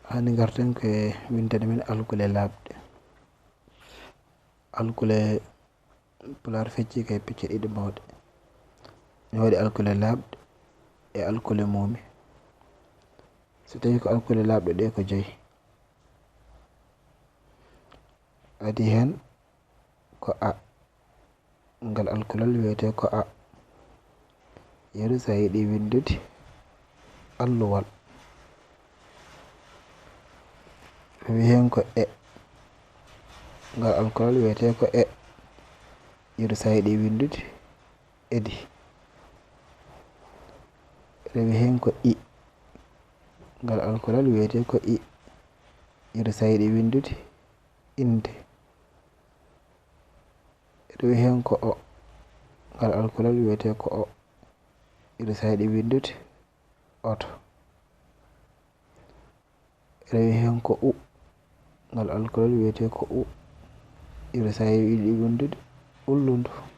hande garten koye windede men alkule labɗe. Alkule pular fecci kay picce ɗiɗi mawɗe, mi waɗi alkule labɗe e alkule muumi. So tawi ko alkule labɗe ɗe ko 5, adi hen ko a, ngal alkulal wiyete ko a. Yeru sa yiɗi windude alluwal, wi hen ko e, ngal alkulal wiyete ko e. Yeru sa yiɗi windude edi, rewi hen ko i, ngal alkulal wiyete ko i. Yeru sa yiɗi windude inde, rewi hen ko o, ngal alkulal wiyete ko o. Yeru sa yiɗi windude oto, rewi hen ko u, ngal alkulal wiyete ko u. Yeru sa yiɗi windude ullundu.